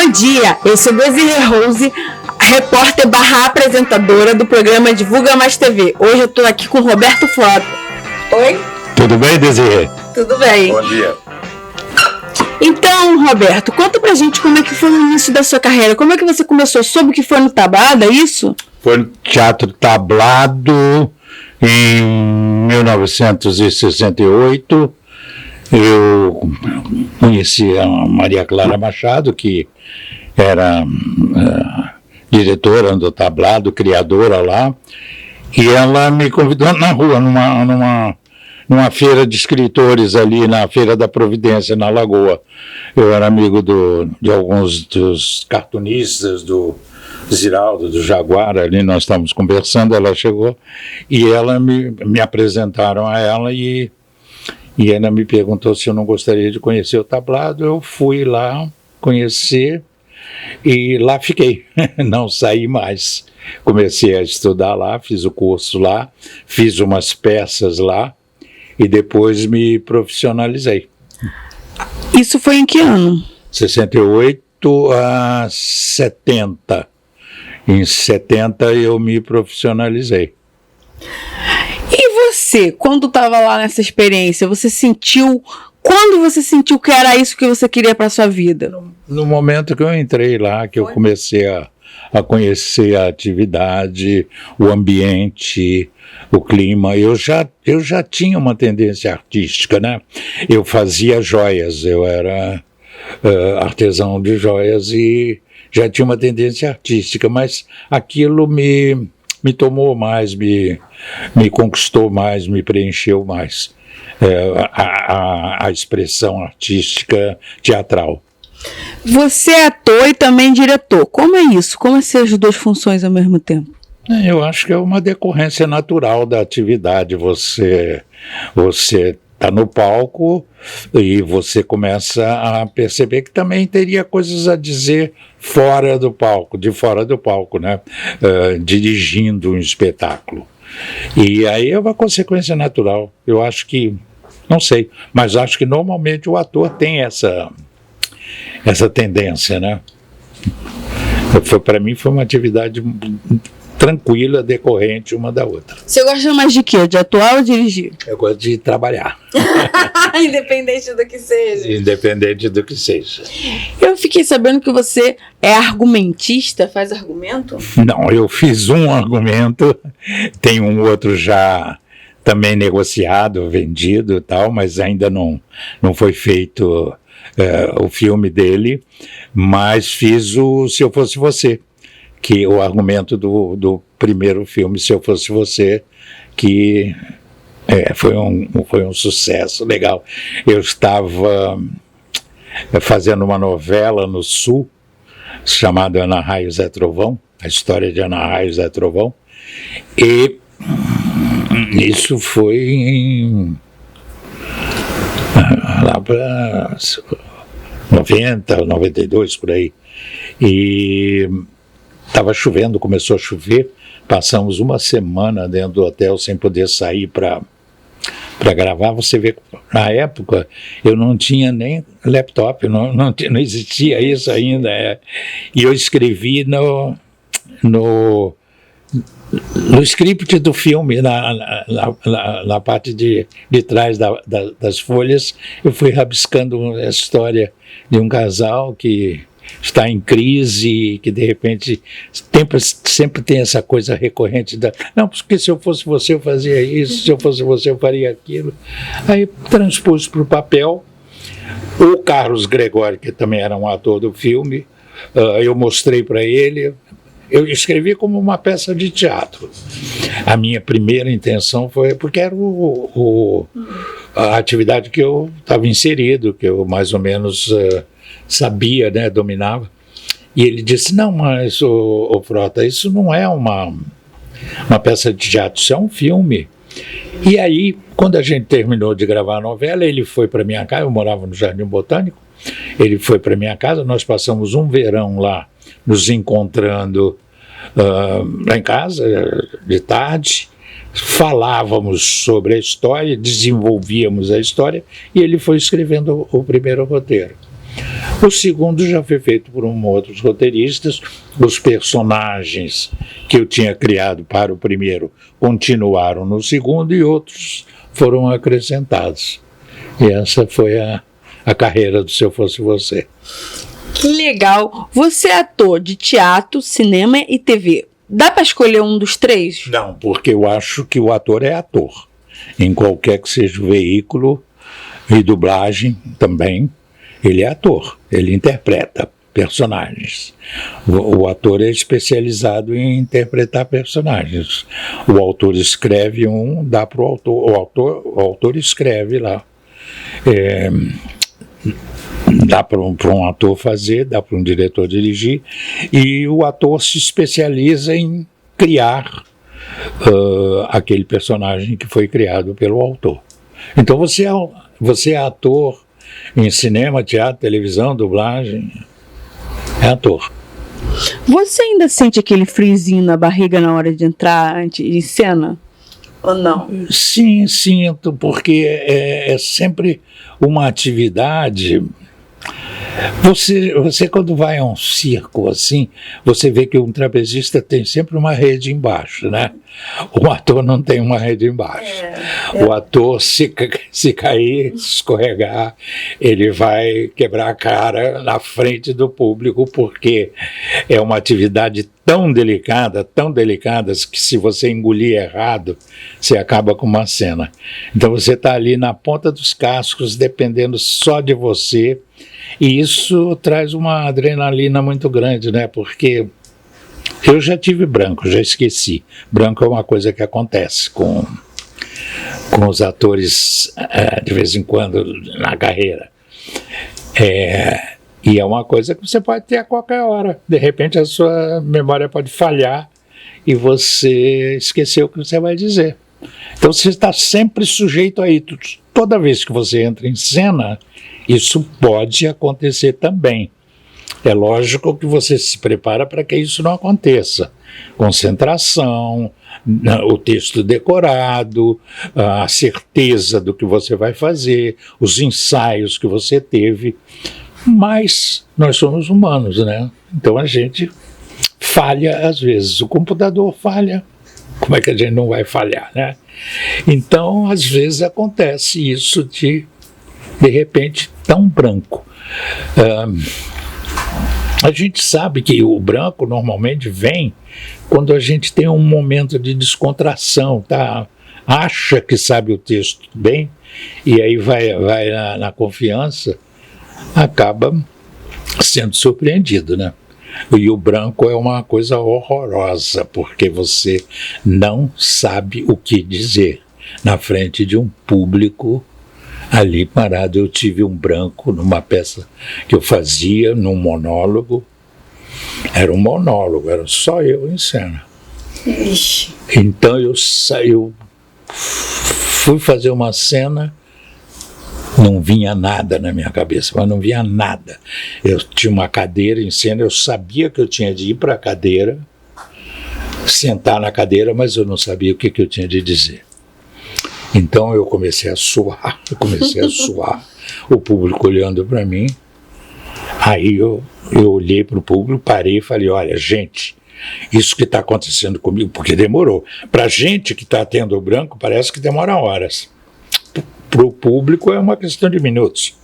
Bom dia, eu sou Desirê Rose, repórter / apresentadora do programa Divulga Mais TV. Hoje eu estou aqui com o Roberto Frota. Oi? Tudo bem, Desirê? Tudo bem. Bom dia. Então, Roberto, conta pra gente como é que foi o início da sua carreira. Como é que você começou? Soube que foi no Tablado, é isso? Foi no Teatro Tablado em 1968. Eu conheci a Maria Clara Machado, que era diretora do Tablado, criadora lá, e ela me convidou na rua, numa feira de escritores ali, na Feira da Providência, na Lagoa. Eu era amigo de alguns dos cartunistas, do Ziraldo, do Jaguar, ali nós estávamos conversando, ela chegou e ela me apresentaram a ela e ela me perguntou se eu não gostaria de conhecer o Tablado. Eu fui lá conhecer e lá fiquei, não saí mais. Comecei a estudar lá, fiz o curso lá, fiz umas peças lá e depois me profissionalizei. Isso foi em que ano? 68 a 70. Em 70 eu me profissionalizei. E você, quando estava lá nessa experiência, quando você sentiu que era isso que você queria para sua vida? No momento que eu entrei lá, que eu comecei a conhecer a atividade, o ambiente, o clima, eu já tinha uma tendência artística, né? Eu fazia joias, eu era artesão de joias e já tinha uma tendência artística, mas aquilo me tomou mais, me conquistou mais, me preencheu mais, a expressão artística teatral. Você é ator e também diretor. Como é isso? Como é ser as duas funções ao mesmo tempo? Eu acho que é uma decorrência natural da atividade. Você está no palco e você começa a perceber que também teria coisas a dizer fora do palco, né? Dirigindo um espetáculo. E aí é uma consequência natural. Eu acho que, não sei, mas acho que normalmente o ator tem essa tendência, né? Para mim foi uma atividade tranquila, decorrente uma da outra. Você gosta mais de quê? De atuar ou dirigir? Eu gosto de trabalhar. Independente do que seja. Independente do que seja. Eu fiquei sabendo que você é argumentista, faz argumento? Não, eu fiz um argumento, tem um outro já também negociado, vendido e tal, mas ainda não foi feito o filme dele, mas fiz o Se Eu Fosse Você, que o argumento do primeiro filme, Se Eu Fosse Você, que foi um sucesso legal. Eu estava fazendo uma novela no Sul, chamada Ana Raio Zé Trovão, a história de Ana Raio Zé Trovão, e isso foi lá para 90, 92, por aí. E estava chovendo, começou a chover, passamos uma semana dentro do hotel sem poder sair para gravar. Você vê, na época eu não tinha nem laptop, não existia isso ainda. E eu escrevi no script do filme, na parte de trás das folhas, eu fui rabiscando a história de um casal que está em crise, que de repente sempre tem essa coisa recorrente não, porque se eu fosse você eu fazia isso, se eu fosse você eu faria aquilo. Aí transpus para o papel. O Carlos Gregório, que também era um ator do filme, eu mostrei para ele. Eu escrevi como uma peça de teatro. A minha primeira intenção foi, porque era a atividade que eu estava inserido, que eu mais ou menos sabia, né, dominava. E ele disse, não, mas, ô Frota, isso não é uma peça de teatro, isso é um filme. E aí, quando a gente terminou de gravar a novela, ele foi para minha casa, eu morava no Jardim Botânico, ele foi para minha casa, nós passamos um verão lá, nos encontrando lá em casa, de tarde, falávamos sobre a história, desenvolvíamos a história, e ele foi escrevendo o primeiro roteiro. O segundo já foi feito por outros roteiristas. Os personagens que eu tinha criado para o primeiro continuaram no segundo e outros foram acrescentados. E essa foi a carreira do Se Eu Fosse Você. Que legal! Você é ator de teatro, cinema e TV. Dá para escolher um dos três? Não, porque eu acho que o ator é ator. Em qualquer que seja o veículo, e dublagem também, ele é ator. Ele interpreta personagens. O ator é especializado em interpretar personagens. O autor escreve dá para o autor. O autor escreve lá. Dá para um ator fazer, dá para um diretor dirigir, e o ator se especializa em criar aquele personagem que foi criado pelo autor. Então você é ator em cinema, teatro, televisão, dublagem, é ator. Você ainda sente aquele friozinho na barriga na hora de entrar em cena? Ou não? Sim, sinto, porque é sempre uma atividade. Você quando vai a um circo assim, você vê que um trapezista tem sempre uma rede embaixo, né? O ator não tem uma rede embaixo. O ator, se cair, escorregar, ele vai quebrar a cara na frente do público, porque é uma atividade tão delicada, que se você engolir errado, você acaba com uma cena. Então você está ali na ponta dos cascos, dependendo só de você. E isso traz uma adrenalina muito grande, né? Porque eu já tive branco, já esqueci. Branco é uma coisa que acontece com os atores de vez em quando na carreira. E é uma coisa que você pode ter a qualquer hora. De repente a sua memória pode falhar e você esqueceu o que você vai dizer. Então você está sempre sujeito a isso. Toda vez que você entra em cena, isso pode acontecer também. É lógico que você se prepara para que isso não aconteça. Concentração, o texto decorado, a certeza do que você vai fazer, os ensaios que você teve. Mas nós somos humanos, né? Então a gente falha às vezes. O computador falha. Como é que a gente não vai falhar, né? Então, às vezes acontece isso de repente, tão branco. A gente sabe que o branco normalmente vem quando a gente tem um momento de descontração, tá? Acha que sabe o texto bem, e aí vai na confiança, acaba sendo surpreendido, né? E o branco é uma coisa horrorosa, porque você não sabe o que dizer na frente de um público ali parado. Eu tive um branco numa peça que eu fazia, num monólogo. Era um monólogo, era só eu em cena. Ixi. Então eu fui fazer uma cena, não vinha nada na minha cabeça, mas não vinha nada. Eu tinha uma cadeira em cena, eu sabia que eu tinha de ir para a cadeira, sentar na cadeira, mas eu não sabia o que eu tinha de dizer. Então eu comecei a suar, o público olhando para mim. Aí eu olhei para o público, parei e falei: olha, gente, isso que está acontecendo comigo, porque demorou. Para a gente que está tendo o branco, parece que demora horas. Para o público é uma questão de minutos.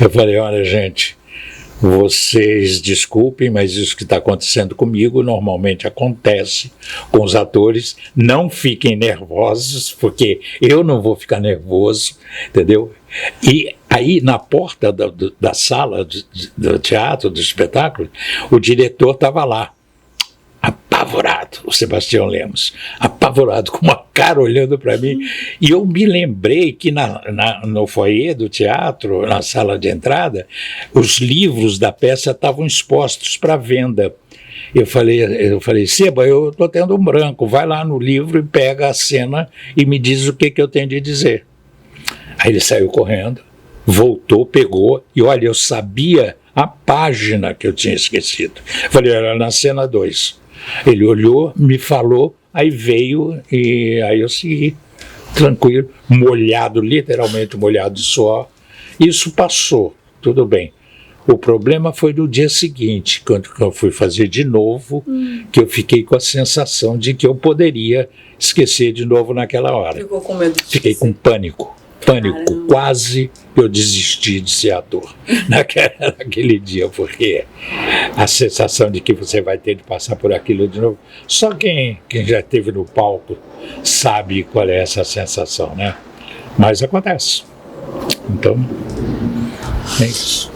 Eu falei: olha, gente, vocês desculpem, mas isso que está acontecendo comigo normalmente acontece com os atores. Não fiquem nervosos, porque eu não vou ficar nervoso, entendeu? E aí, na porta da sala do teatro, do espetáculo, o diretor estava lá, apavorado, o Sebastião Lemos, apavorado, com uma cara olhando para mim. E eu me lembrei que no foyer do teatro, na sala de entrada, os livros da peça estavam expostos para venda. Eu falei: Seba, eu estou tendo um branco, vai lá no livro e pega a cena e me diz o que eu tenho de dizer. Aí ele saiu correndo, voltou, pegou, e olha, eu sabia a página que eu tinha esquecido. Falei: era na cena 2. Ele olhou, me falou, aí veio, e aí eu segui, tranquilo, molhado, literalmente molhado de suor. Isso passou, tudo bem. O problema foi no dia seguinte, quando eu fui fazer de novo, que eu fiquei com a sensação de que eu poderia esquecer de novo naquela hora. Ficou com medo de Fiquei com pânico. Caramba. Quase eu desisti de ser ator naquele dia, porque a sensação de que você vai ter de passar por aquilo de novo, só quem já esteve no palco sabe qual é essa sensação, né? Mas acontece. Então, é isso.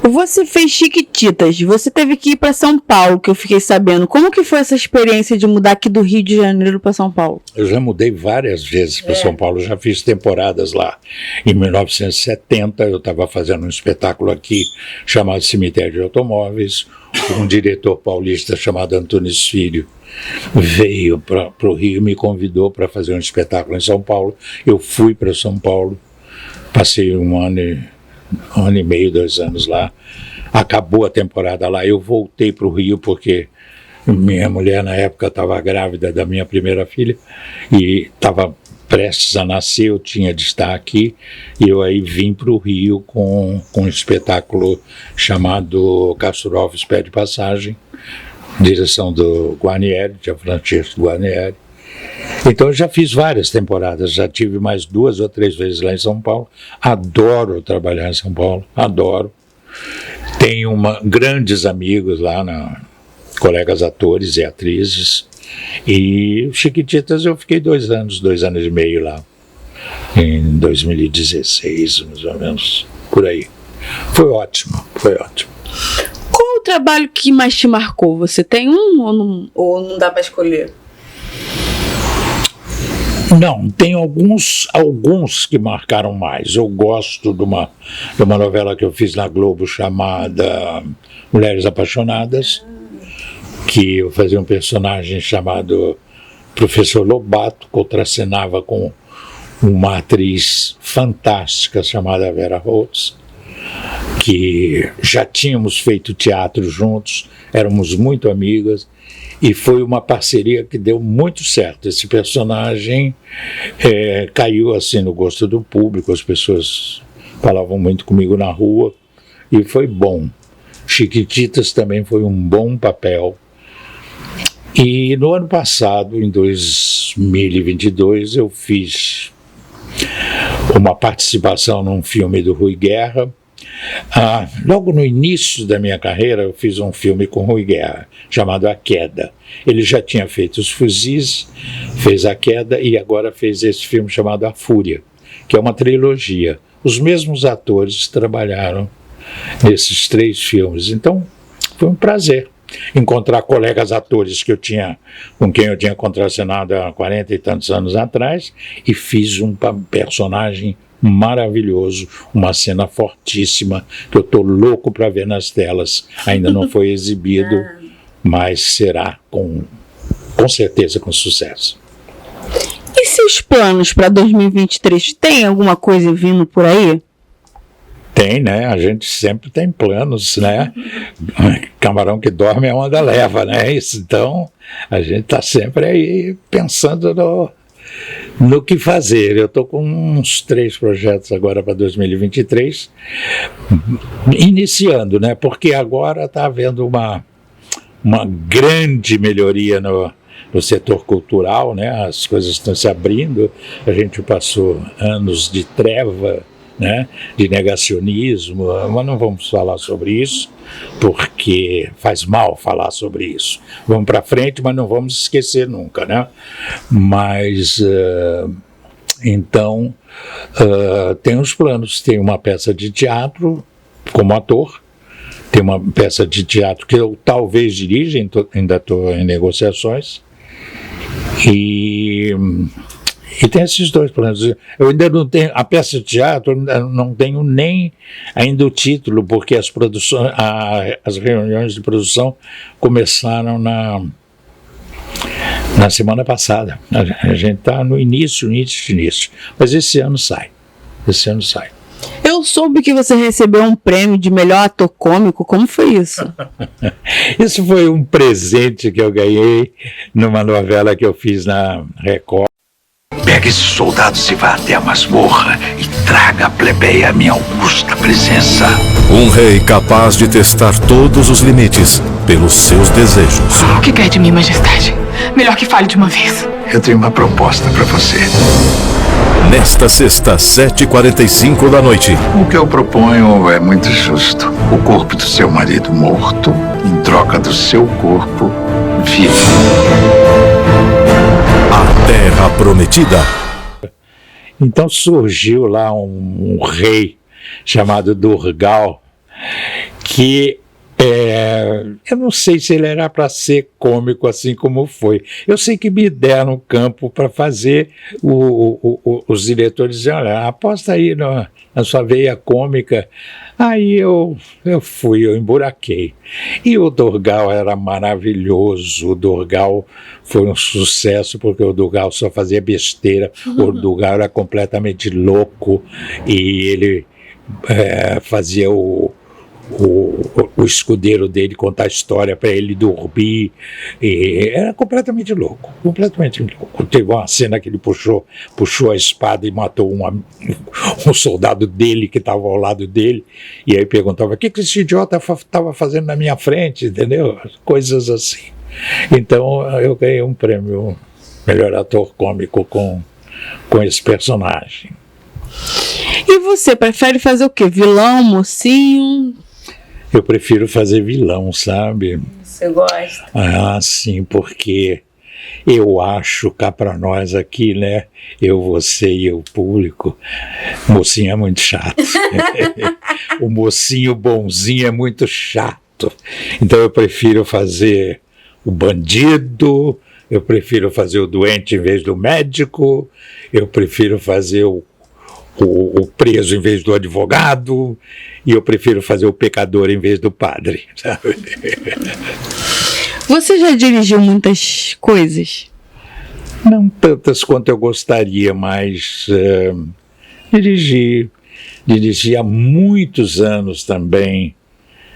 Você fez Chiquititas, você teve que ir para São Paulo, que eu fiquei sabendo. Como que foi essa experiência de mudar aqui do Rio de Janeiro para São Paulo? Eu já mudei várias vezes para São Paulo, já fiz temporadas lá. Em 1970 eu estava fazendo um espetáculo aqui chamado Cemitério de Automóveis. Um diretor paulista chamado Antunes Filho veio para o Rio e me convidou para fazer um espetáculo em São Paulo. Eu fui para São Paulo, passei um ano e meio, 2 anos lá. Acabou a temporada lá, eu voltei para o Rio porque minha mulher na época estava grávida da minha primeira filha e estava prestes a nascer, eu tinha de estar aqui, e eu aí vim para o Rio com um espetáculo chamado Castro Alves Pede Passagem, direção do Guarnieri, de Francesco Guarnieri. Então eu já fiz várias temporadas, já tive mais 2 ou 3 vezes lá em São Paulo. Adoro trabalhar em São Paulo, adoro. Tenho grandes amigos lá, colegas atores e atrizes. E Chiquititas eu fiquei 2 anos e meio lá, em 2016, mais ou menos, por aí. Foi ótimo, foi ótimo. Qual o trabalho que mais te marcou? Você tem um ou não dá para escolher? Não, tem alguns que marcaram mais. Eu gosto de uma novela que eu fiz na Globo chamada Mulheres Apaixonadas, que eu fazia um personagem chamado Professor Lobato, contracenava com uma atriz fantástica chamada Vera Holtz, que já tínhamos feito teatro juntos, éramos muito amigas, e foi uma parceria que deu muito certo. Esse personagem caiu assim no gosto do público, as pessoas falavam muito comigo na rua, e foi bom. Chiquititas também foi um bom papel. E no ano passado, em 2022, eu fiz uma participação num filme do Rui Guerra. Logo no início da minha carreira, eu fiz um filme com Rui Guerra, chamado A Queda. Ele já tinha feito Os Fuzis, fez A Queda e agora fez esse filme chamado A Fúria, que é uma trilogia. Os mesmos atores trabalharam nesses 3 filmes. Então, foi um prazer encontrar colegas atores com quem eu tinha contracenado há 40 e tantos anos atrás, e fiz um personagem maravilhoso, uma cena fortíssima que eu estou louco para ver nas telas. Ainda não foi exibido, mas será com certeza com sucesso. E seus planos para 2023? Tem alguma coisa vindo por aí? Tem, né? A gente sempre tem planos, né? Camarão que dorme é onda leva, né? Então, a gente está sempre aí pensando no que fazer. Eu estou com uns 3 projetos agora para 2023, iniciando, né? Porque agora está havendo uma grande melhoria no setor cultural, né? As coisas estão se abrindo. A gente passou anos de treva, né, de negacionismo, mas não vamos falar sobre isso, porque faz mal falar sobre isso. Vamos para frente, mas não vamos esquecer nunca, né? Mas, então, tem os planos. Tem uma peça de teatro como ator, tem uma peça de teatro que eu talvez dirija, ainda estou em negociações, e tem esses 2 planos. Eu ainda não tenho a peça de teatro, não tenho nem ainda o título, porque as reuniões de produção começaram na semana passada. A gente está no início, mas esse ano sai. Eu soube que você recebeu um prêmio de melhor ator cômico. Como foi isso? Isso foi um presente que eu ganhei numa novela que eu fiz na Record. Pegue esses soldados e vá até a masmorra e traga a plebeia à minha augusta presença. Um rei capaz de testar todos os limites pelos seus desejos. O que quer de mim, majestade? Melhor que fale de uma vez. Eu tenho uma proposta para você. Nesta sexta, 7h45 da noite. O que eu proponho é muito justo. O corpo do seu marido morto, em troca do seu corpo vivo. A Terra Prometida. Então surgiu lá um rei chamado Durgal, que eu não sei se ele era para ser cômico assim como foi. Eu sei que me deram um campo para fazer, os diretores diziam, olha, aposta aí na sua veia cômica. Aí eu emburaquei. E o Durgal era maravilhoso, o Durgal foi um sucesso, porque o Durgal só fazia besteira, o Durgal era completamente louco, e ele fazia o escudeiro dele contar a história para ele dormir, e era completamente louco, completamente louco. Teve uma cena que ele puxou a espada e matou um soldado dele que estava ao lado dele, e aí perguntava, o que esse idiota estava fazendo na minha frente, entendeu? Coisas assim. Então eu ganhei um prêmio melhor ator cômico com esse personagem. E você prefere fazer o quê? Vilão, mocinho? Eu prefiro fazer vilão, sabe? Você gosta? Ah, sim, porque eu acho, cá para nós aqui, né? Eu, você e o público, mocinho é muito chato. O mocinho bonzinho é muito chato. Então eu prefiro fazer o bandido, eu prefiro fazer o doente em vez do médico, eu prefiro fazer o preso em vez do advogado, e eu prefiro fazer o pecador em vez do padre, sabe? Você já dirigiu muitas coisas? Não tantas quanto eu gostaria, mas dirigi há muitos anos também,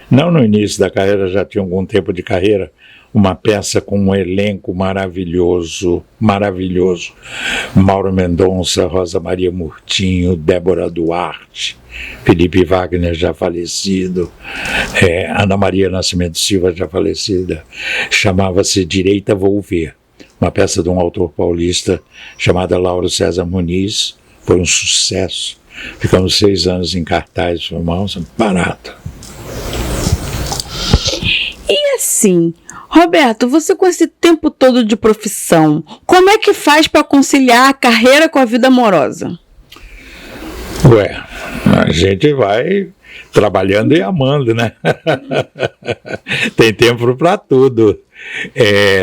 não no início da carreira, já tinha algum tempo de carreira, uma peça com um elenco maravilhoso, maravilhoso. Mauro Mendonça, Rosa Maria Murtinho, Débora Duarte, Felipe Wagner, já falecido, Ana Maria Nascimento Silva, já falecida. Chamava-se Direita Vou Ver, uma peça de um autor paulista chamada Lauro César Muniz. Foi um sucesso. Ficamos 6 anos em cartaz, foi uma barata. E assim, Roberto, você com esse tempo todo de profissão, como é que faz para conciliar a carreira com a vida amorosa? Ué, a gente vai trabalhando e amando, né? Tem tempo para tudo.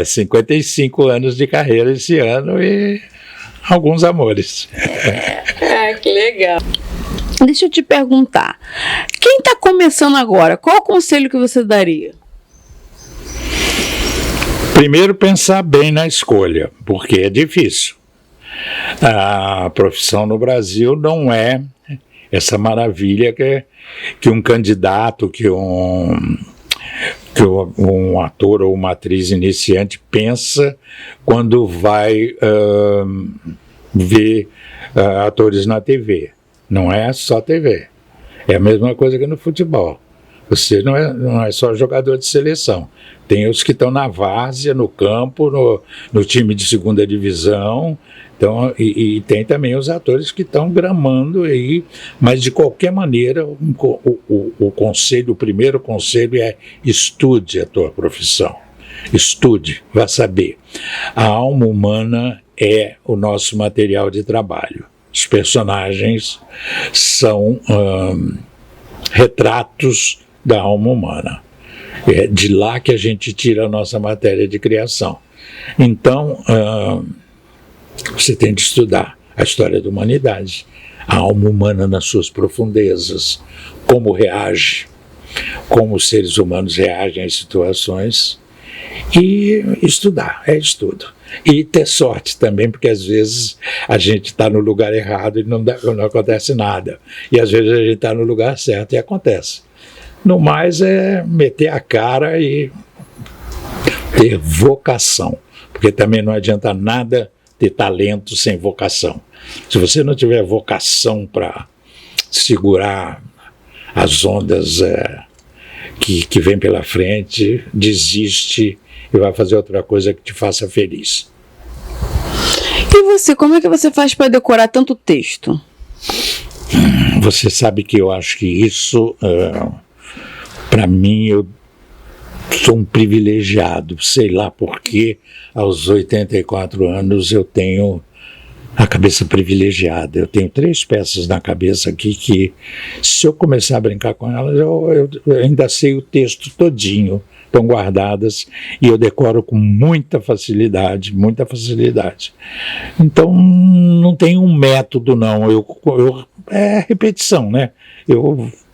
55 anos de carreira esse ano e alguns amores. Que legal. Deixa eu te perguntar, quem está começando agora, qual o conselho que você daria? Primeiro, pensar bem na escolha, porque é difícil. A profissão no Brasil não é essa maravilha que um candidato, que um ator ou uma atriz iniciante pensa quando vai ver atores na TV. Não é só TV. É a mesma coisa que no futebol. Você não é só jogador de seleção. Tem os que estão na várzea, no campo, no time de segunda divisão. Então, e tem também os atores que estão gramando aí. Mas, de qualquer maneira, o primeiro conselho é: estude a tua profissão. Estude, vá saber. A alma humana é o nosso material de trabalho. Os personagens são retratos da alma humana. É de lá que a gente tira a nossa matéria de criação. Então, você tem de estudar a história da humanidade, a alma humana nas suas profundezas, como reage, como os seres humanos reagem às situações, e estudar, é estudo. E ter sorte também, porque às vezes a gente está no lugar errado e não acontece nada. E às vezes a gente está no lugar certo e acontece. No mais é meter a cara e ter vocação, porque também não adianta nada ter talento sem vocação. Se você não tiver vocação para segurar as ondas que vem pela frente, desiste e vai fazer outra coisa que te faça feliz. E você, como é que você faz para decorar tanto texto? Você sabe que eu acho que isso, para mim, eu sou um privilegiado. Sei lá porque aos 84 anos eu tenho a cabeça privilegiada. Eu tenho 3 peças na cabeça aqui que, se eu começar a brincar com elas, eu ainda sei o texto todinho. Estão guardadas e eu decoro com muita facilidade, muita facilidade. Então, não tem um método, não. É repetição, né?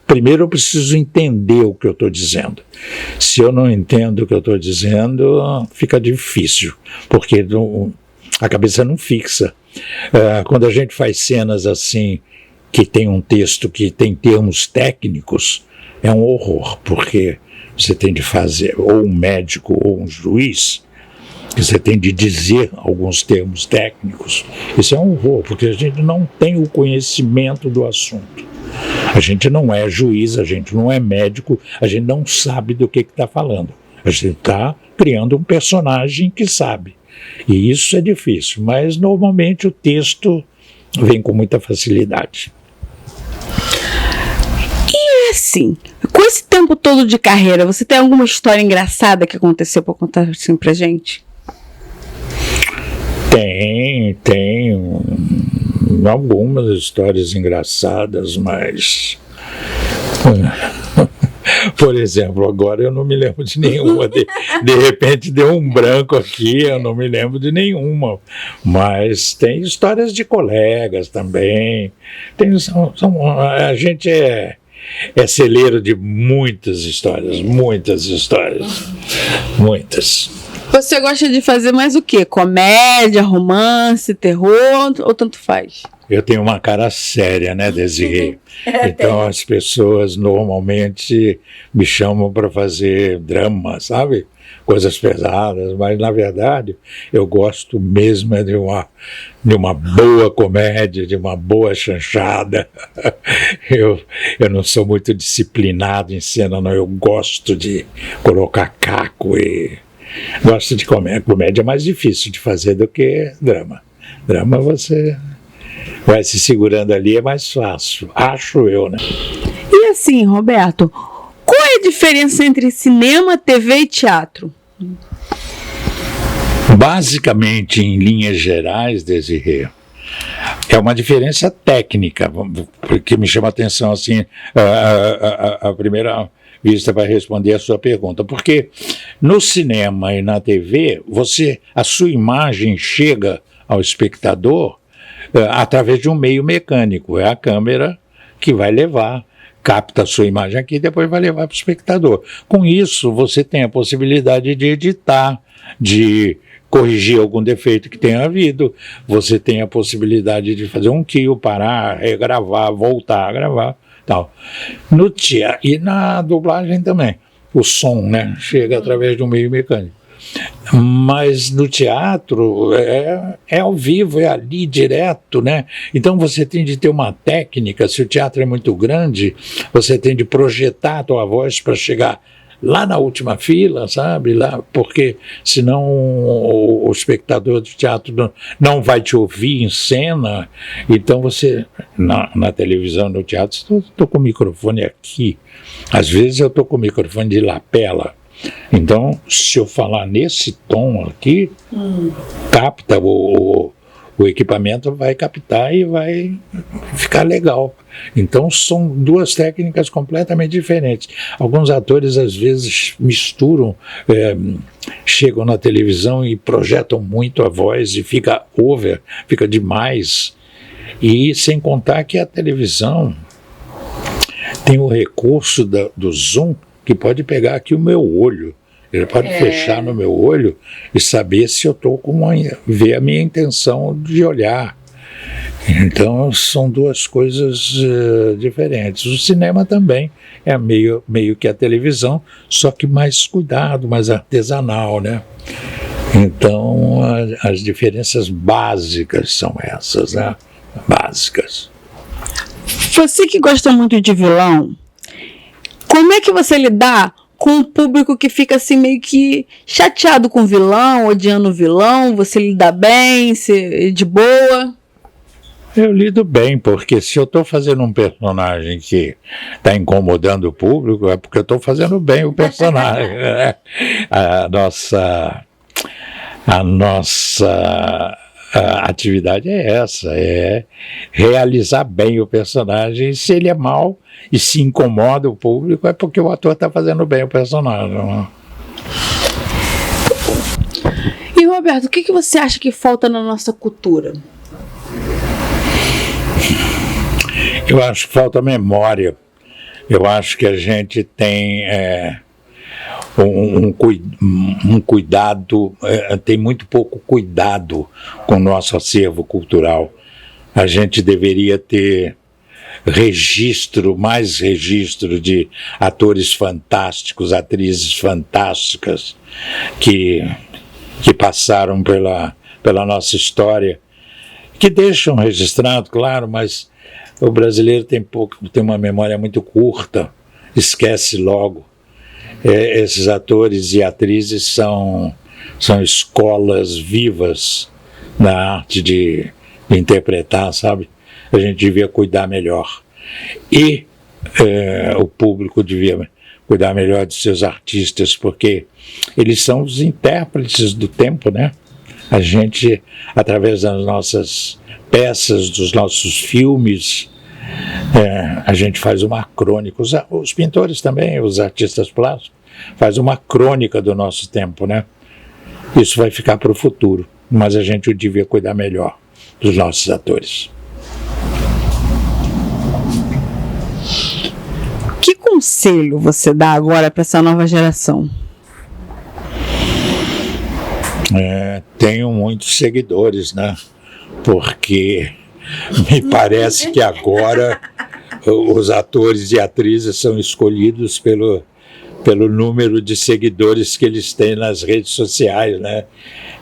Primeiro eu preciso entender o que eu estou dizendo. Se eu não entendo o que eu estou dizendo, fica difícil, porque a cabeça não fixa. Quando a gente faz cenas assim, que tem um texto que tem termos técnicos, é um horror, porque você tem de fazer, ou um médico ou um juiz, você tem de dizer alguns termos técnicos. Isso é um horror, porque a gente não tem o conhecimento do assunto. A gente não é juiz, a gente não é médico, a gente não sabe do que está falando. A gente está criando um personagem que sabe. E isso é difícil, mas normalmente o texto vem com muita facilidade. E assim, com esse tempo todo de carreira, você tem alguma história engraçada que aconteceu para contar assim pra gente? Tem algumas histórias engraçadas, mas por exemplo, agora eu não me lembro de nenhuma. De repente deu um branco aqui, eu não me lembro de nenhuma. Mas tem histórias de colegas também. A gente é celeiro de muitas histórias. Você gosta de fazer mais o quê? Comédia, romance, terror ou tanto faz? Eu tenho uma cara séria, né, Desirê? Então as pessoas normalmente me chamam para fazer drama, sabe? Coisas pesadas, mas na verdade eu gosto mesmo de uma boa comédia, de uma boa chanchada. Eu não sou muito disciplinado em cena, não. Eu gosto de colocar caco e gosto de comédia. Comédia é mais difícil de fazer do que drama. Drama você vai se segurando ali, é mais fácil, acho eu, né? E assim, Roberto, qual é a diferença entre cinema, TV e teatro? Basicamente, em linhas gerais, Desirê, é uma diferença técnica, porque me chama a atenção assim, a primeira vista para responder a sua pergunta, porque no cinema e na TV, a sua imagem chega ao espectador através de um meio mecânico. É a câmera que vai levar, capta a sua imagem aqui e depois vai levar para o espectador. Com isso, você tem a possibilidade de editar, de corrigir algum defeito que tenha havido. Você tem a possibilidade de fazer um kill, parar, regravar, voltar a gravar, tal. No teatro, e na dublagem também, o som, né, chega através de um meio mecânico. Mas no teatro é ao vivo, é ali direto, né? Então você tem de ter uma técnica. Se o teatro é muito grande, você tem de projetar a tua voz para chegar lá na última fila, sabe? Lá, porque senão o espectador do teatro não vai te ouvir em cena. Então você, na televisão, no teatro, estou com o microfone aqui. Às vezes eu estou com o microfone de lapela. Então, se eu falar nesse tom aqui, capta, o equipamento vai captar e vai ficar legal. Então, são duas técnicas completamente diferentes. Alguns atores, às vezes, misturam, chegam na televisão e projetam muito a voz e fica over, fica demais. E sem contar que a televisão tem o recurso do zoom, que pode pegar aqui o meu olho. Ele pode fechar no meu olho e saber se eu estou ver a minha intenção de olhar. Então, são duas coisas diferentes. O cinema também é meio que a televisão, só que mais cuidado, mais artesanal, né? Então, as diferenças básicas são essas, né? Básicas. Você que gosta muito de vilão, como é que você lida com o público que fica assim meio que chateado com o vilão, odiando o vilão? Você lida bem, de boa? Eu lido bem, porque se eu estou fazendo um personagem que está incomodando o público, é porque eu estou fazendo bem o personagem. Né? A nossa atividade é essa, é realizar bem o personagem. E se ele é mau e se incomoda o público, é porque o ator está fazendo bem o personagem. Né? E Roberto, o que você acha que falta na nossa cultura? Eu acho que falta memória. Eu acho que a gente tem um cuidado, tem muito pouco cuidado com o nosso acervo cultural. A gente deveria ter mais registro de atores fantásticos, atrizes fantásticas que passaram pela nossa história, que deixam registrado, claro, mas o brasileiro tem uma memória muito curta, esquece logo. Esses atores e atrizes são escolas vivas na arte de interpretar, sabe? A gente devia cuidar melhor. E o público devia cuidar melhor de seus artistas, porque eles são os intérpretes do tempo, né? A gente, através das nossas peças, dos nossos filmes, a gente faz uma crônica, os pintores também, os artistas plásticos, faz uma crônica do nosso tempo, né? Isso vai ficar para o futuro, mas a gente devia cuidar melhor dos nossos atores. Que conselho você dá agora para essa nova geração? Tenho muitos seguidores, né? Porque me parece que agora os atores e atrizes são escolhidos pelo número de seguidores que eles têm nas redes sociais, né?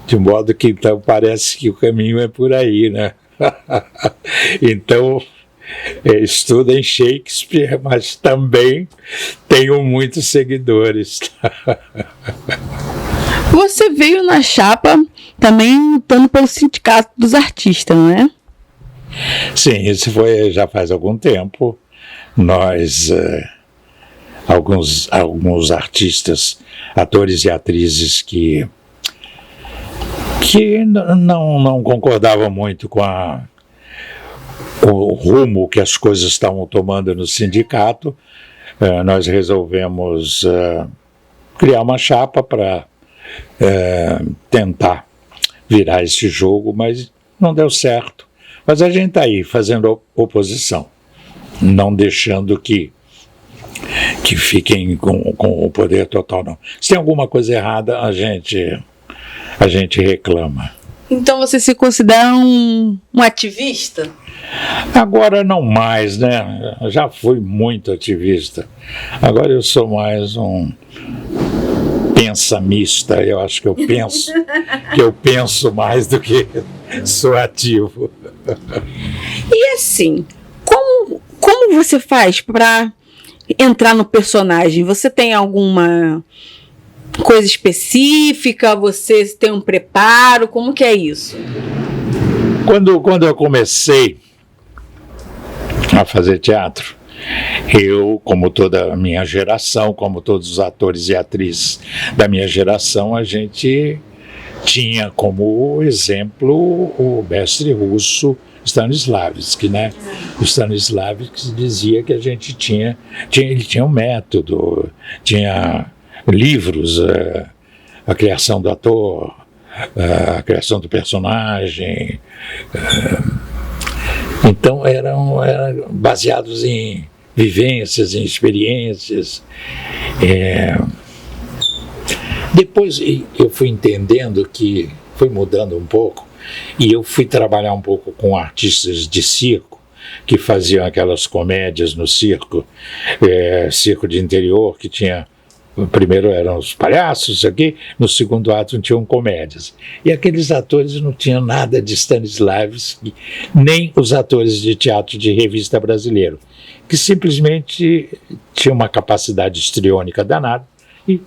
De modo que então parece que o caminho é por aí, né? Então, estudem Shakespeare, mas também tenho muitos seguidores. Você veio na chapa também lutando pelo Sindicato dos Artistas, não é? Sim, isso foi já faz algum tempo. Nós, alguns artistas, atores e atrizes que não concordavam muito com o rumo que as coisas estavam tomando no sindicato, nós resolvemos criar uma chapa para tentar virar esse jogo, mas não deu certo. Mas a gente está aí fazendo oposição, não deixando que fiquem com o poder total, não. Se tem alguma coisa errada, a gente reclama. Então você se considera um ativista? Agora não mais, né? Já fui muito ativista. Agora eu sou mais um pensamista. Eu acho que eu penso mais do que sou ativo. E assim, como você faz para entrar no personagem? Você tem alguma coisa específica? Você tem um preparo? Como que é isso? Quando eu comecei a fazer teatro, eu, como toda a minha geração, como todos os atores e atrizes da minha geração, a gente tinha como exemplo o mestre russo Stanislavski, né? O Stanislavski dizia que a gente ele tinha um método, tinha livros, a criação do ator, a criação do personagem. Então eram baseados em vivências, em experiências. Depois eu fui entendendo que foi mudando um pouco, e eu fui trabalhar um pouco com artistas de circo, que faziam aquelas comédias no circo, circo de interior, que tinha O primeiro eram os palhaços aqui, no segundo ato tinham comédias. E aqueles atores não tinham nada de Stanislavski, nem os atores de teatro de revista brasileiro, que simplesmente tinham uma capacidade histriônica danada e,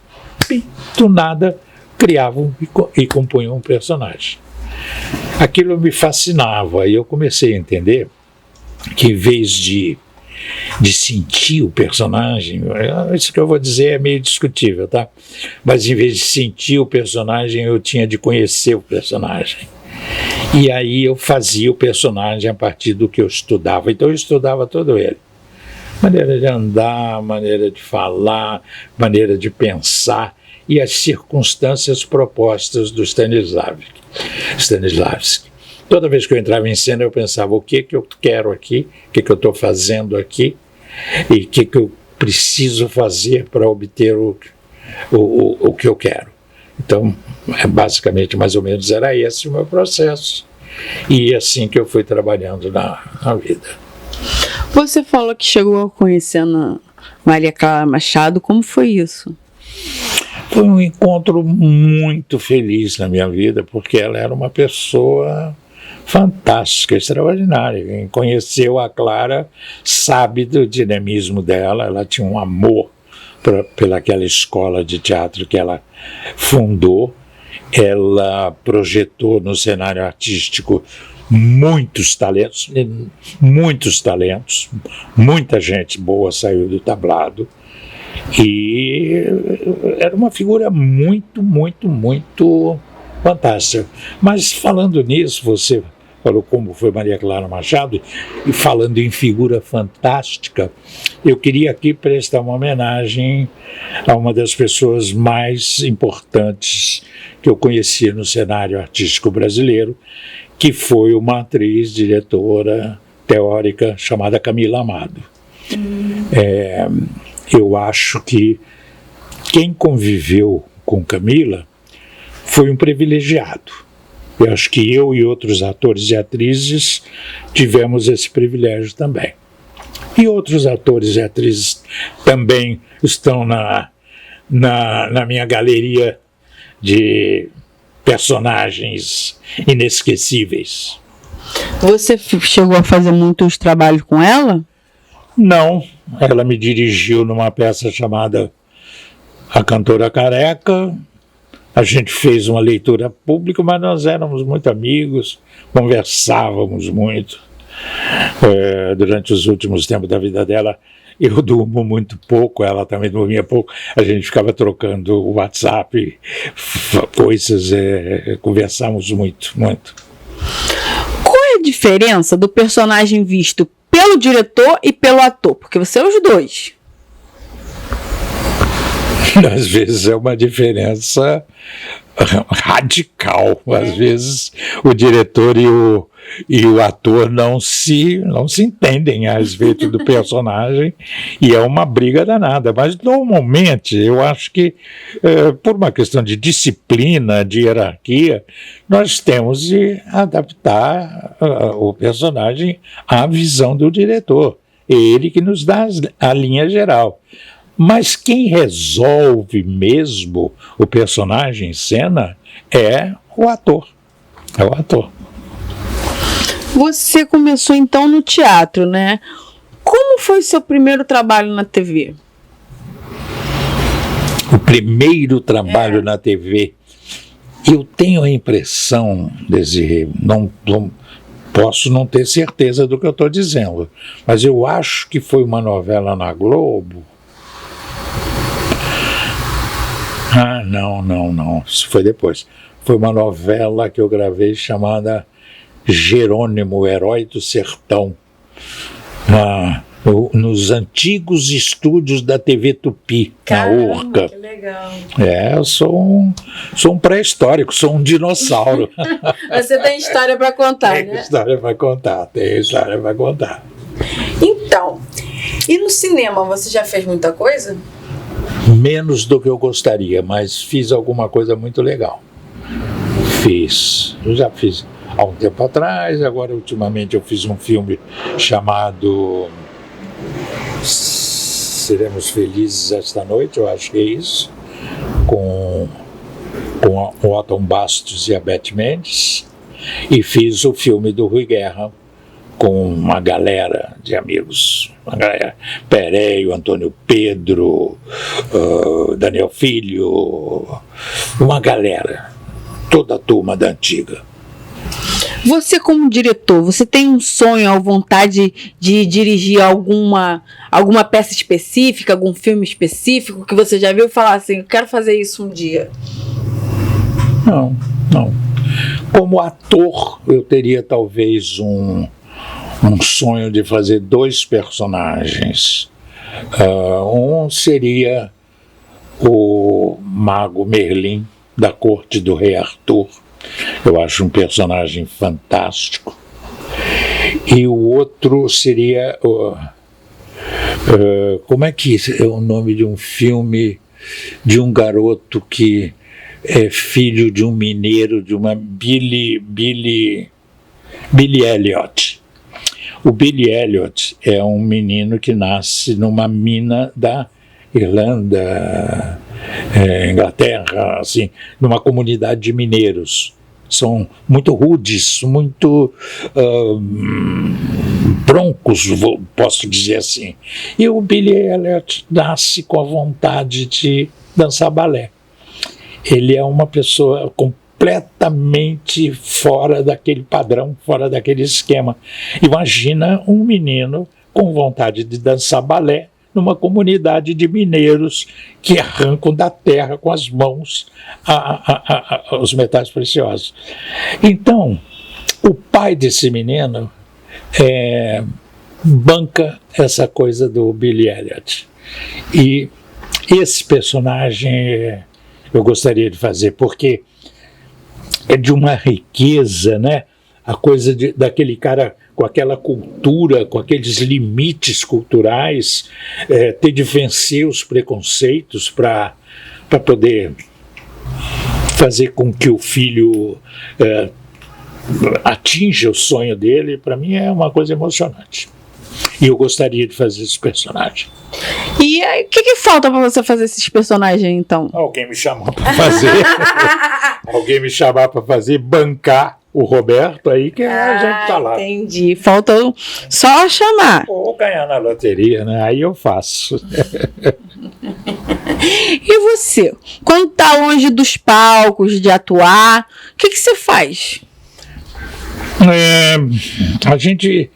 do nada, criavam e compunham um personagem. Aquilo me fascinava e eu comecei a entender que, em vez de sentir o personagem, isso que eu vou dizer é meio discutível, tá? Mas em vez de sentir o personagem, eu tinha de conhecer o personagem. E aí eu fazia o personagem a partir do que eu estudava. Então eu estudava todo ele. Maneira de andar, maneira de falar, maneira de pensar e as circunstâncias propostas do Stanislavski. Toda vez que eu entrava em cena, eu pensava o que eu quero aqui, o que eu estou fazendo aqui e o que eu preciso fazer para obter o que eu quero. Então, basicamente, mais ou menos, era esse o meu processo. E é assim que eu fui trabalhando na vida. Você falou que chegou a conhecer a Maria Clara Machado. Como foi isso? Foi um encontro muito feliz na minha vida, porque ela era uma pessoa fantástica, extraordinária. Quem conheceu a Clara sabe do dinamismo dela. Ela tinha um amor pelaquela escola de teatro que ela fundou. Ela projetou no cenário artístico muitos talentos, muita gente boa saiu do tablado. E era uma figura muito fantástica. Mas falando nisso, você falou como foi Maria Clara Machado, e falando em figura fantástica, eu queria aqui prestar uma homenagem a uma das pessoas mais importantes que eu conheci no cenário artístico brasileiro, que foi uma atriz, diretora, teórica, chamada Camila Amado. Eu acho que quem conviveu com Camila foi um privilegiado. Eu acho que eu e outros atores e atrizes tivemos esse privilégio também. E outros atores e atrizes também estão na minha galeria de personagens inesquecíveis. Você chegou a fazer muitos trabalhos com ela? Não, ela me dirigiu numa peça chamada A Cantora Careca. A gente fez uma leitura pública, mas nós éramos muito amigos, conversávamos muito. Durante os últimos tempos da vida dela, eu durmo muito pouco, ela também dormia pouco. A gente ficava trocando WhatsApp, coisas, conversávamos muito. Qual é a diferença do personagem visto pelo diretor e pelo ator? Porque você é os dois. Às vezes é uma diferença radical. Às vezes o diretor e o ator não se entendem a respeito do personagem e é uma briga danada. Mas normalmente eu acho que por uma questão de disciplina, de hierarquia, nós temos de adaptar o personagem à visão do diretor. É ele que nos dá a linha geral. Mas quem resolve mesmo o personagem em cena é o ator. É o ator. Você começou então no teatro, né? Como foi seu primeiro trabalho na TV? O primeiro trabalho na TV, eu tenho a impressão, Desirê, posso não ter certeza do que eu estou dizendo, mas eu acho que foi uma novela na Globo. Não, isso foi depois. Foi uma novela que eu gravei chamada Jerônimo, o Herói do Sertão, nos antigos estúdios da TV Tupi, na Urca. Que legal. Eu sou um pré-histórico, sou um dinossauro. Você tem história para contar, Tem história para contar. Então, e no cinema, você já fez muita coisa? Menos do que eu gostaria, mas fiz alguma coisa muito legal. Eu já fiz há um tempo atrás, agora ultimamente eu fiz um filme chamado seremos felizes esta noite, eu acho que é isso, com o Otton Bastos e a Beth Mendes, e fiz o filme do Rui Guerra com uma galera de amigos, uma galera, Pereio, Antônio Pedro, Daniel Filho, uma galera, toda a turma da antiga. Você, como diretor, você tem um sonho ou vontade de dirigir alguma peça específica, algum filme específico que você já viu e falar assim, eu quero fazer isso um dia? Não. Como ator, eu teria talvez um sonho de fazer 2 personagens. Um seria o mago Merlin, da corte do rei Arthur. Eu acho um personagem fantástico. E o outro seria... como é que é o nome de um filme de um garoto que é filho de um mineiro, de uma Billy Elliot. O Billy Elliot é um menino que nasce numa mina da Irlanda, Inglaterra, assim, numa comunidade de mineiros. São muito rudes, muito broncos, posso dizer assim. E o Billy Elliot nasce com a vontade de dançar balé. Ele é uma pessoa completamente fora daquele padrão, fora daquele esquema. Imagina um menino com vontade de dançar balé numa comunidade de mineiros que arrancam da terra com as mãos os metais preciosos. Então, o pai desse menino banca essa coisa do Billy Elliot. E esse personagem eu gostaria de fazer, porque é de uma riqueza, né? A coisa daquele cara com aquela cultura, com aqueles limites culturais, ter de vencer os preconceitos para poder fazer com que o filho atinja o sonho dele, para mim é uma coisa emocionante. E eu gostaria de fazer esse personagem. E aí, o que falta para você fazer esses personagens, então? Alguém me chamar para fazer. Alguém me chamar para fazer, bancar o Roberto aí, que a gente tá lá. Entendi. Falta só chamar. Ou ganhar na loteria, né? Aí eu faço. E você? Quando tá longe dos palcos, de atuar, o que você faz? A gente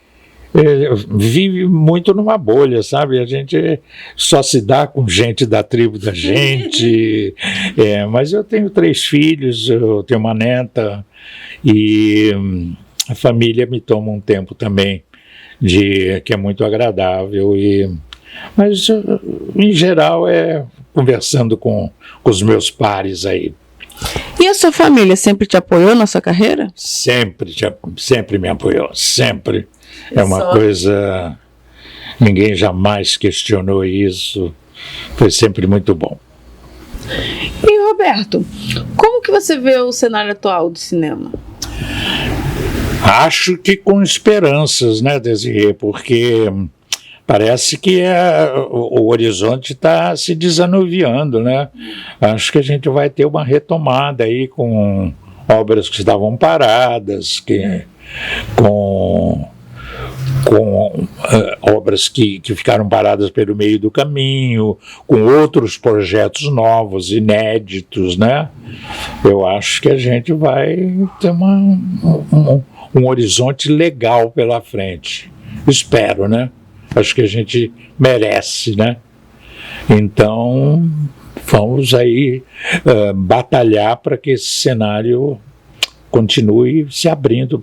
vive muito numa bolha, sabe? A gente só se dá com gente da tribo da gente. Mas eu tenho 3 filhos, eu tenho uma neta, e a família me toma um tempo também, que é muito agradável. Mas, em geral, conversando com os meus pares aí. E a sua família sempre te apoiou na sua carreira? Sempre me apoiou, sempre. É uma coisa, ninguém jamais questionou isso, foi sempre muito bom. E Roberto, como que você vê o cenário atual do cinema? Acho que com esperanças, né, Desirê, porque parece que o horizonte está se desanuviando, né? Acho que a gente vai ter uma retomada aí com obras que estavam paradas, com obras que ficaram paradas pelo meio do caminho, com outros projetos novos, inéditos, né? Eu acho que a gente vai ter um horizonte legal pela frente. Espero, né? Acho que a gente merece, né? Então, vamos aí batalhar para que esse cenário continue se abrindo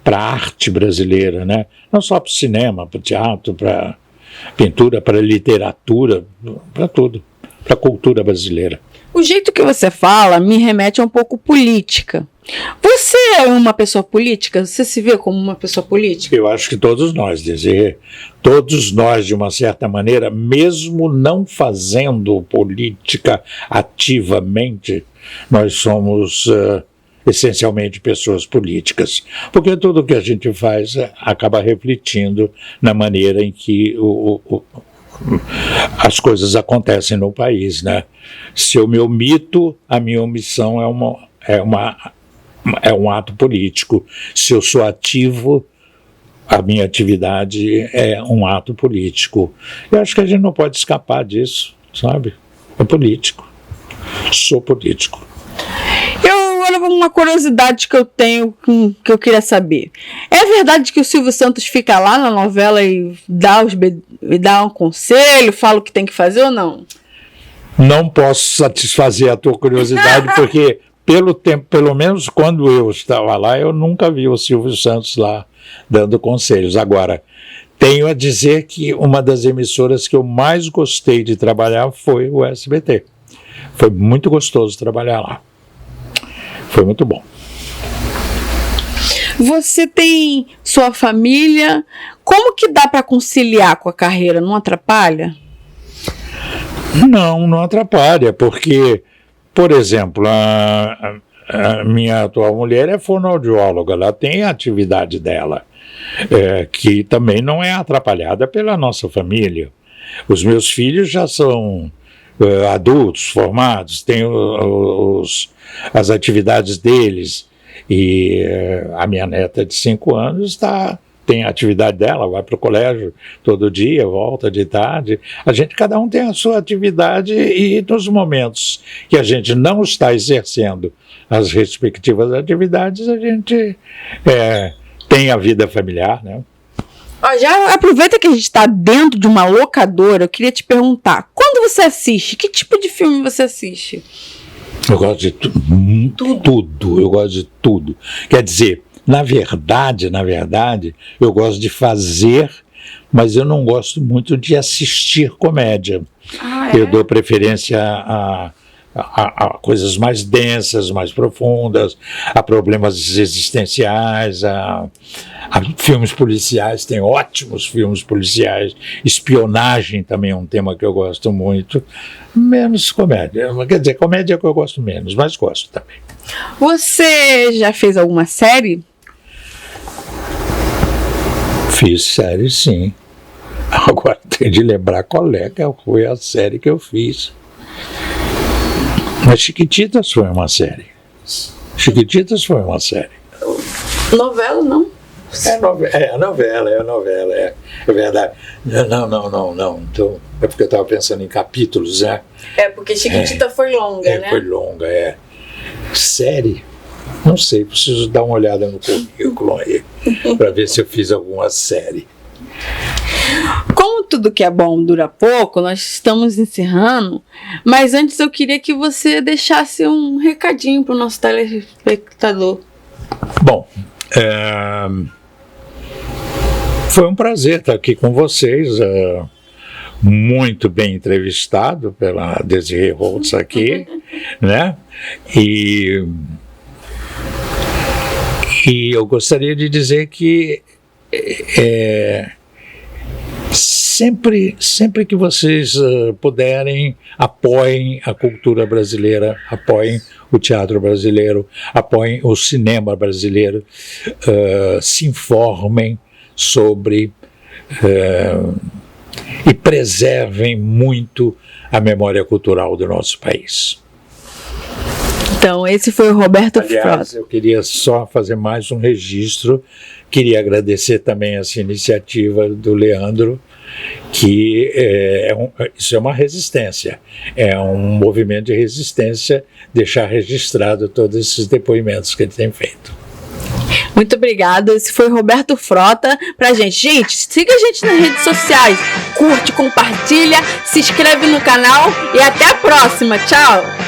para a arte brasileira, né? Não só para o cinema, para o teatro, para a pintura, para a literatura, para tudo, para a cultura brasileira. O jeito que você fala me remete a um pouco política. Você é uma pessoa política? Você se vê como uma pessoa política? Eu acho que todos nós, todos nós, de uma certa maneira, mesmo não fazendo política ativamente, nós somos essencialmente pessoas políticas, porque tudo que a gente faz acaba refletindo na maneira em que as coisas acontecem no país, né? Se eu me omito, a minha omissão é um ato político. Se eu sou ativo, a minha atividade é um ato político. Eu acho que a gente não pode escapar disso, sabe? É político. Sou político. Agora, uma curiosidade que eu tenho, que eu queria saber. É verdade que o Silvio Santos fica lá na novela e dá um conselho, fala o que tem que fazer ou não? Não posso satisfazer a tua curiosidade, porque pelo menos quando eu estava lá, eu nunca vi o Silvio Santos lá dando conselhos. Agora, tenho a dizer que uma das emissoras que eu mais gostei de trabalhar foi o SBT. Foi muito gostoso trabalhar lá. Foi muito bom. Você tem sua família. Como que dá para conciliar com a carreira? Não atrapalha? Não atrapalha, porque, por exemplo, a minha atual mulher é fonoaudióloga, ela tem a atividade dela, que também não é atrapalhada pela nossa família. Os meus filhos já são adultos, formados, têm as atividades deles, e a minha neta de 5 anos tem a atividade dela, vai para o colégio todo dia, volta de tarde. Cada um tem a sua atividade, e nos momentos que a gente não está exercendo as respectivas atividades, a gente tem a vida familiar, né? Já aproveita que a gente está dentro de uma locadora, eu queria te perguntar, quando você assiste, que tipo de filme você assiste? Eu gosto de tudo, eu gosto de tudo. Quer dizer, na verdade, eu gosto de fazer, mas eu não gosto muito de assistir comédia. Eu dou preferência a coisas mais densas, mais profundas, a problemas existenciais, a filmes policiais. Tem ótimos filmes policiais. Espionagem também é um tema que eu gosto muito. Menos comédia. Quer dizer, comédia é que eu gosto menos, mas gosto também. Você já fez alguma série? Fiz série, sim. Agora tem de lembrar qual foi a série que eu fiz. Mas Chiquititas foi uma série. Novela, não? É novela, é verdade. Não. Então, é porque eu estava pensando em capítulos, né? É, porque Chiquitita foi longa, né? Foi longa, Série? Não sei, preciso dar uma olhada no currículo aí, para ver se eu fiz alguma série. Como tudo que é bom dura pouco, nós estamos encerrando, mas antes eu queria que você deixasse um recadinho para o nosso telespectador. Bom, foi um prazer estar aqui com vocês, muito bem entrevistado pela Desirê Holtz aqui, né? E eu gostaria de dizer que sempre que vocês puderem, apoiem a cultura brasileira, apoiem o teatro brasileiro, apoiem o cinema brasileiro, se informem sobre e preservem muito a memória cultural do nosso país. Então, esse foi o Roberto Frota. Eu queria só fazer mais um registro. Queria agradecer também essa iniciativa do Leandro, que isso é uma resistência, é um movimento de resistência, deixar registrado todos esses depoimentos que ele tem feito. Muito obrigada. Esse foi Roberto Frota pra gente. Gente, siga a gente nas redes sociais, curte, compartilha, se inscreve no canal e até a próxima. Tchau!